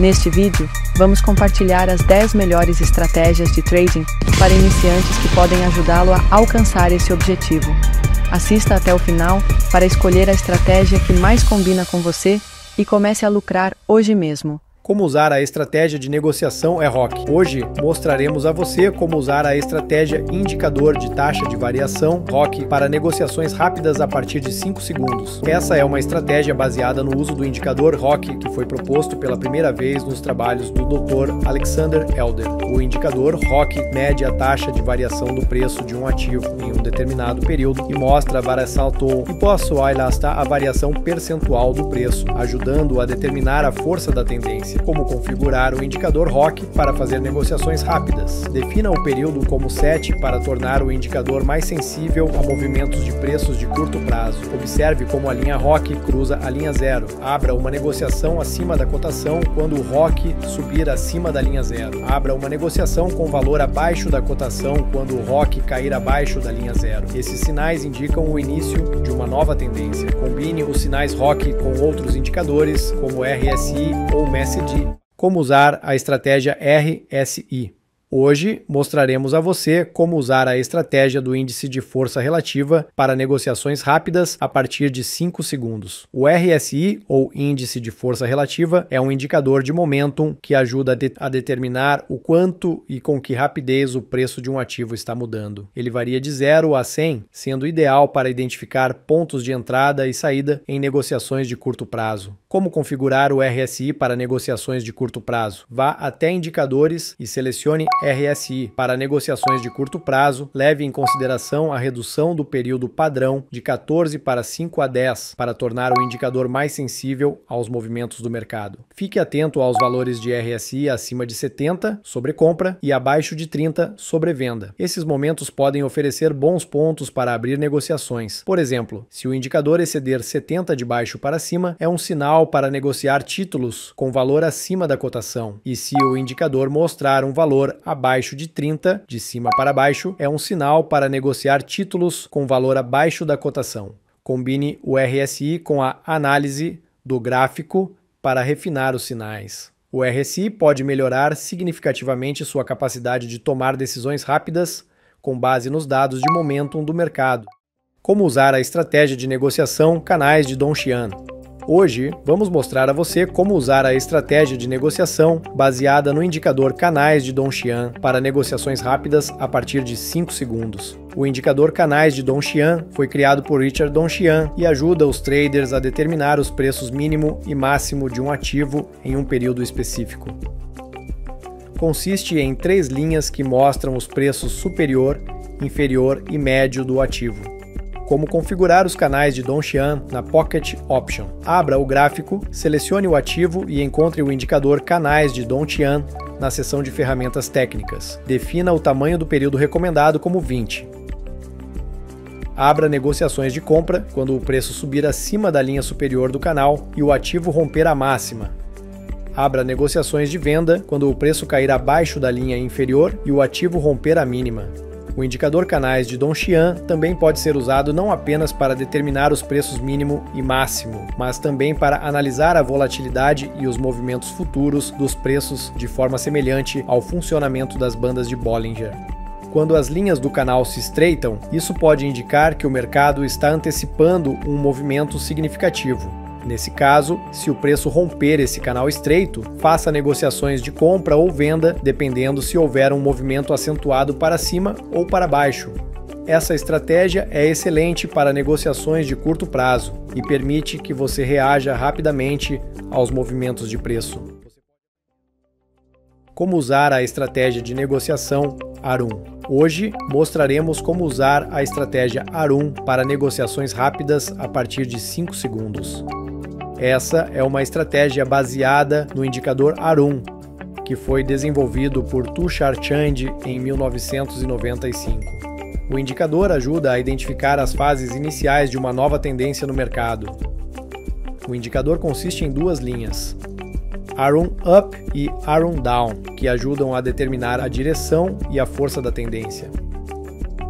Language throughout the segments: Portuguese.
Neste vídeo, vamos compartilhar as 10 melhores estratégias de trading para iniciantes que podem ajudá-lo a alcançar esse objetivo. Assista até o final para escolher a estratégia que mais combina com você e comece a lucrar hoje mesmo. Como usar a estratégia de negociação ROC. Hoje mostraremos a você como usar a estratégia indicador de taxa de variação ROC para negociações rápidas a partir de 5 segundos. Essa é uma estratégia baseada no uso do indicador ROC que foi proposto pela primeira vez nos trabalhos do Dr. Alexander Elder. O indicador ROC mede a taxa de variação do preço de um ativo em um determinado período e mostra a variação a variação percentual do preço, ajudando a determinar a força da tendência. Como configurar o indicador ROC para fazer negociações rápidas. Defina o período como set para tornar o indicador mais sensível a movimentos de preços de curto prazo. Observe como a linha ROC cruza a linha zero. Abra uma negociação acima da cotação quando o ROC subir acima da linha zero. Abra uma negociação com valor abaixo da cotação quando o ROC cair abaixo da linha zero. Esses sinais indicam o início de uma nova tendência. Combine os sinais ROC com outros indicadores, como RSI ou MACD. Como usar a estratégia RSI. Hoje mostraremos a você como usar a estratégia do índice de força relativa para negociações rápidas a partir de 5 segundos. O RSI, ou índice de força relativa, é um indicador de momentum que ajuda a determinar o quanto e com que rapidez o preço de um ativo está mudando. Ele varia de 0 a 100, sendo ideal para identificar pontos de entrada e saída em negociações de curto prazo. Como configurar o RSI para negociações de curto prazo? Vá até indicadores e selecione RSI. Para negociações de curto prazo, leve em consideração a redução do período padrão de 14 para 5 a 10 para tornar o indicador mais sensível aos movimentos do mercado. Fique atento aos valores de RSI acima de 70 sobre compra e abaixo de 30 sobre venda. Esses momentos podem oferecer bons pontos para abrir negociações. Por exemplo, se o indicador exceder 70 de baixo para cima, é um sinal para negociar títulos com valor acima da cotação. E se o indicador mostrar um valor abaixo de 30, de cima para baixo, é um sinal para negociar títulos com valor abaixo da cotação. Combine o RSI com a análise do gráfico para refinar os sinais. O RSI pode melhorar significativamente sua capacidade de tomar decisões rápidas com base nos dados de momentum do mercado. Como usar a estratégia de negociação canais de Donchian. Hoje, vamos mostrar a você como usar a estratégia de negociação baseada no indicador canais de Donchian para negociações rápidas a partir de 5 segundos. O indicador canais de Donchian foi criado por Richard Donchian e ajuda os traders a determinar os preços mínimo e máximo de um ativo em um período específico. Consiste em 3 linhas que mostram os preços superior, inferior e médio do ativo. Como configurar os canais de Donchian na Pocket Option. Abra o gráfico, selecione o ativo e encontre o indicador Canais de Donchian na seção de ferramentas técnicas. Defina o tamanho do período recomendado como 20. Abra negociações de compra quando o preço subir acima da linha superior do canal e o ativo romper a máxima. Abra negociações de venda quando o preço cair abaixo da linha inferior e o ativo romper a mínima. O indicador canais de Donchian também pode ser usado não apenas para determinar os preços mínimo e máximo, mas também para analisar a volatilidade e os movimentos futuros dos preços de forma semelhante ao funcionamento das bandas de Bollinger. Quando as linhas do canal se estreitam, isso pode indicar que o mercado está antecipando um movimento significativo. Nesse caso, se o preço romper esse canal estreito, faça negociações de compra ou venda, dependendo se houver um movimento acentuado para cima ou para baixo. Essa estratégia é excelente para negociações de curto prazo e permite que você reaja rapidamente aos movimentos de preço. Como usar a estratégia de negociação ARUM. Hoje mostraremos como usar a estratégia ARUM para negociações rápidas a partir de 5 segundos. Essa é uma estratégia baseada no indicador ARUM, que foi desenvolvido por Tushar Chand em 1995. O indicador ajuda a identificar as fases iniciais de uma nova tendência no mercado. O indicador consiste em 2 linhas, ARUM Up e ARUM Down, que ajudam a determinar a direção e a força da tendência.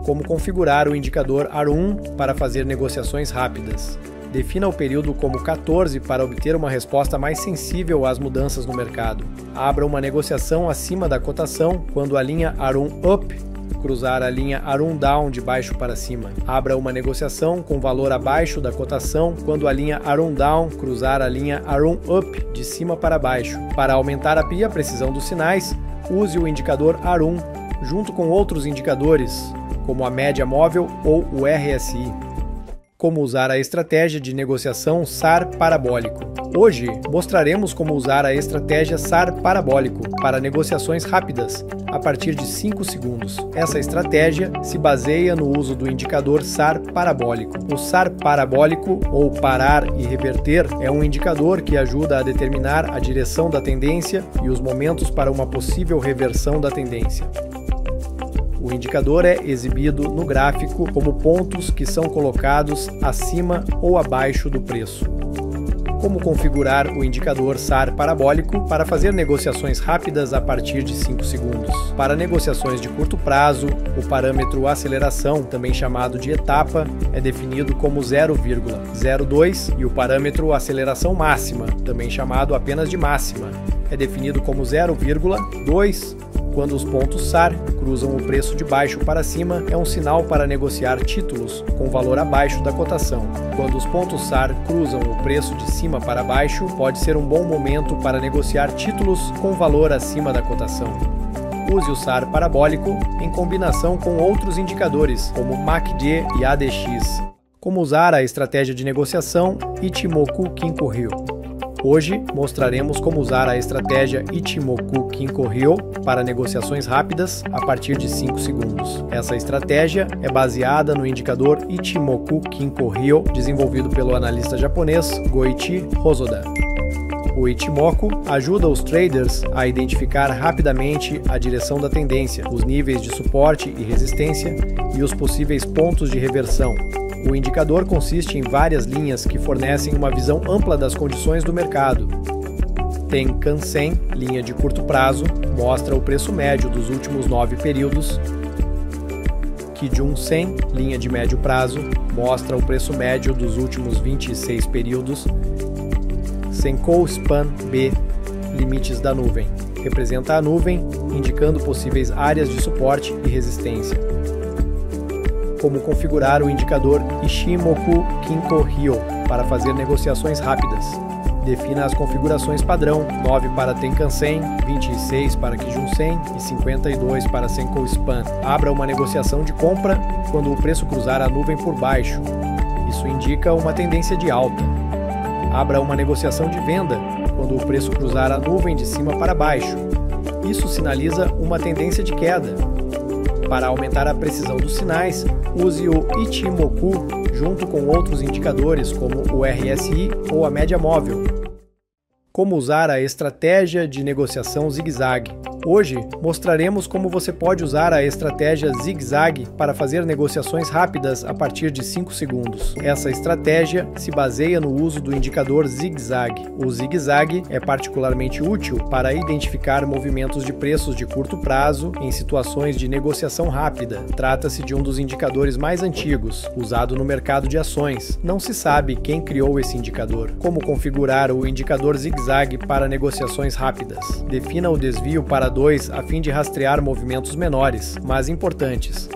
Como configurar o indicador ARUM para fazer negociações rápidas. Defina o período como 14 para obter uma resposta mais sensível às mudanças no mercado. Abra uma negociação acima da cotação quando a linha Arun Up cruzar a linha Arun Down de baixo para cima. Abra uma negociação com valor abaixo da cotação quando a linha Arun Down cruzar a linha Arun Up de cima para baixo. Para aumentar a precisão dos sinais, use o indicador Arun junto com outros indicadores, como a média móvel ou o RSI. Como usar a estratégia de negociação SAR parabólico. Hoje, mostraremos como usar a estratégia SAR parabólico para negociações rápidas, a partir de 5 segundos. Essa estratégia se baseia no uso do indicador SAR parabólico. O SAR parabólico, ou parar e reverter, é um indicador que ajuda a determinar a direção da tendência e os momentos para uma possível reversão da tendência. O indicador é exibido no gráfico como pontos que são colocados acima ou abaixo do preço. Como configurar o indicador SAR parabólico para fazer negociações rápidas a partir de 5 segundos. Para negociações de curto prazo, o parâmetro aceleração, também chamado de etapa, é definido como 0,02 e o parâmetro aceleração máxima, também chamado apenas de máxima, é definido como 0,2. Quando os pontos SAR cruzam o preço de baixo para cima, é um sinal para negociar títulos com valor abaixo da cotação. Quando os pontos SAR cruzam o preço de cima para baixo, pode ser um bom momento para negociar títulos com valor acima da cotação. Use o SAR parabólico em combinação com outros indicadores, como MACD e ADX. Como usar a estratégia de negociação Ichimoku Kinko Ryo. Hoje mostraremos como usar a estratégia Ichimoku Kinko Ryo para negociações rápidas a partir de 5 segundos. Essa estratégia é baseada no indicador Ichimoku Kinko Ryo, desenvolvido pelo analista japonês Goichi Hosoda. O Ichimoku ajuda os traders a identificar rapidamente a direção da tendência, os níveis de suporte e resistência e os possíveis pontos de reversão. O indicador consiste em várias linhas que fornecem uma visão ampla das condições do mercado. Tenkan-sen, linha de curto prazo, mostra o preço médio dos últimos 9 períodos. Kijun-sen, linha de médio prazo, mostra o preço médio dos últimos 26 períodos. Senkou Span B, limites da nuvem, representa a nuvem, indicando possíveis áreas de suporte e resistência. Como configurar o indicador Ichimoku Kinko Ryo para fazer negociações rápidas. Defina as configurações padrão, 9 para Tenkan-sen, 26 para Kijun-sen e 52 para Senkou Span. Abra uma negociação de compra quando o preço cruzar a nuvem por baixo. Isso indica uma tendência de alta. Abra uma negociação de venda quando o preço cruzar a nuvem de cima para baixo. Isso sinaliza uma tendência de queda. Para aumentar a precisão dos sinais, use o Ichimoku junto com outros indicadores como o RSI ou a média móvel. Como usar a estratégia de negociação zigue-zague. Hoje, mostraremos como você pode usar a estratégia zigue-zague para fazer negociações rápidas a partir de 5 segundos. Essa estratégia se baseia no uso do indicador zigue-zague. O zigue-zague é particularmente útil para identificar movimentos de preços de curto prazo em situações de negociação rápida. Trata-se de um dos indicadores mais antigos, usado no mercado de ações. Não se sabe quem criou esse indicador. Como configurar o indicador zigue-zague para negociações rápidas. Defina o desvio para 2 a fim de rastrear movimentos menores, mas importantes.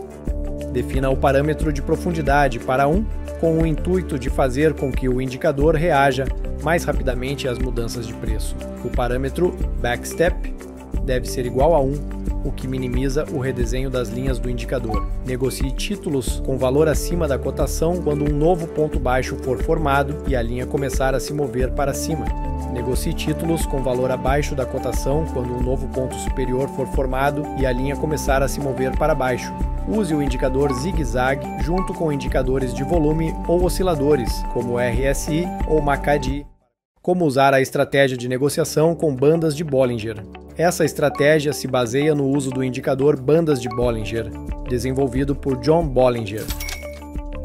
Defina o parâmetro de profundidade para 1, com o intuito de fazer com que o indicador reaja mais rapidamente às mudanças de preço. O parâmetro Backstep deve ser igual a 1, o que minimiza o redesenho das linhas do indicador. Negocie títulos com valor acima da cotação quando um novo ponto baixo for formado e a linha começar a se mover para cima. Negocie títulos com valor abaixo da cotação quando um novo ponto superior for formado e a linha começar a se mover para baixo. Use o indicador zigue-zague junto com indicadores de volume ou osciladores, como RSI ou MACD. Como usar a estratégia de negociação com bandas de Bollinger. Essa estratégia se baseia no uso do indicador bandas de Bollinger, desenvolvido por John Bollinger.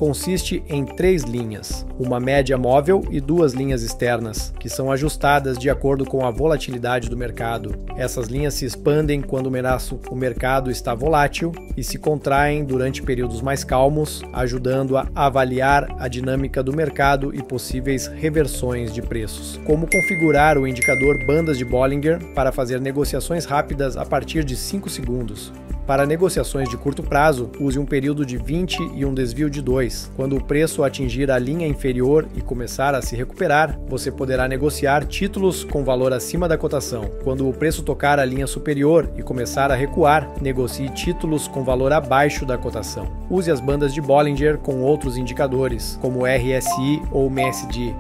consiste em 3 linhas, uma média móvel e 2 linhas externas, que são ajustadas de acordo com a volatilidade do mercado. Essas linhas se expandem quando o mercado está volátil e se contraem durante períodos mais calmos, ajudando a avaliar a dinâmica do mercado e possíveis reversões de preços. Como configurar o indicador bandas de Bollinger para fazer negociações rápidas a partir de 5 segundos. Para negociações de curto prazo, use um período de 20 e um desvio de 2. Quando o preço atingir a linha inferior e começar a se recuperar, você poderá negociar títulos com valor acima da cotação. Quando o preço tocar a linha superior e começar a recuar, negocie títulos com valor abaixo da cotação. Use as bandas de Bollinger com outros indicadores, como RSI ou MACD.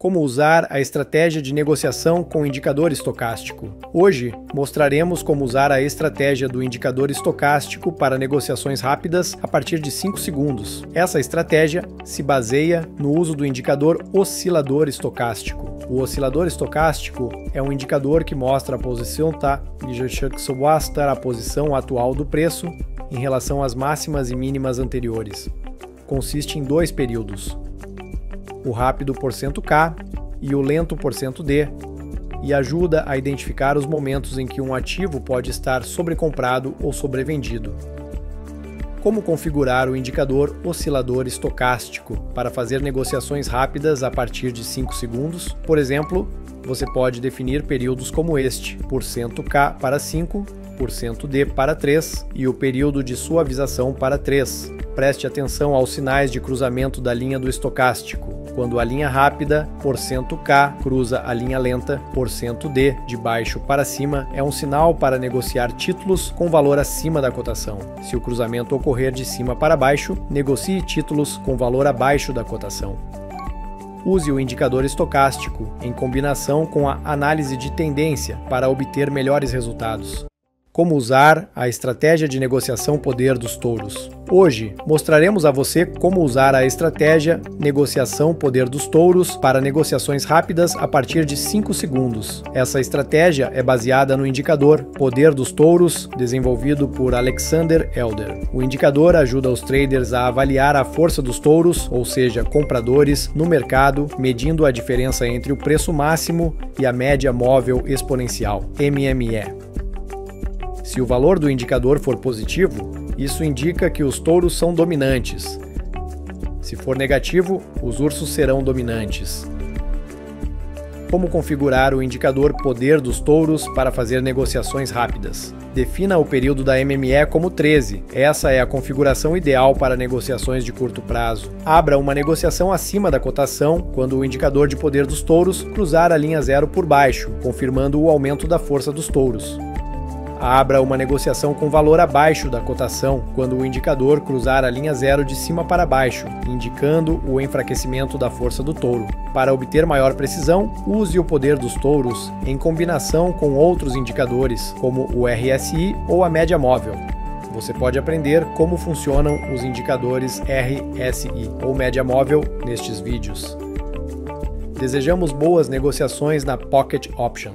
Como usar a estratégia de negociação com indicador estocástico. Hoje, mostraremos como usar a estratégia do indicador estocástico para negociações rápidas a partir de 5 segundos. Essa estratégia se baseia no uso do indicador oscilador estocástico. O oscilador estocástico é um indicador que mostra a posição a posição atual do preço em relação às máximas e mínimas anteriores. Consiste em 2 períodos, o rápido %K e o lento %D, e ajuda a identificar os momentos em que um ativo pode estar sobrecomprado ou sobrevendido. Como configurar o indicador oscilador estocástico para fazer negociações rápidas a partir de 5 segundos? Por exemplo, você pode definir períodos como este, %K para 5, %D para 3 e o período de suavização para 3. Preste atenção aos sinais de cruzamento da linha do estocástico. Quando a linha rápida, %K, cruza a linha lenta, %D, de baixo para cima, é um sinal para negociar títulos com valor acima da cotação. Se o cruzamento ocorrer de cima para baixo, negocie títulos com valor abaixo da cotação. Use o indicador estocástico em combinação com a análise de tendência para obter melhores resultados. Como usar a estratégia de negociação poder dos touros. Hoje, mostraremos a você como usar a estratégia negociação poder dos touros para negociações rápidas a partir de 5 segundos. Essa estratégia é baseada no indicador poder dos touros, desenvolvido por Alexander Elder. O indicador ajuda os traders a avaliar a força dos touros, ou seja, compradores, no mercado, medindo a diferença entre o preço máximo e a média móvel exponencial, MME. Se o valor do indicador for positivo, isso indica que os touros são dominantes. Se for negativo, os ursos serão dominantes. Como configurar o indicador poder dos touros para fazer negociações rápidas? Defina o período da MME como 13. Essa é a configuração ideal para negociações de curto prazo. Abra uma negociação acima da cotação quando o indicador de poder dos touros cruzar a linha zero por baixo, confirmando o aumento da força dos touros. Abra uma negociação com valor abaixo da cotação quando o indicador cruzar a linha zero de cima para baixo, indicando o enfraquecimento da força do touro. Para obter maior precisão, use o poder dos touros em combinação com outros indicadores, como o RSI ou a média móvel. Você pode aprender como funcionam os indicadores RSI ou média móvel nestes vídeos. Desejamos boas negociações na Pocket Option.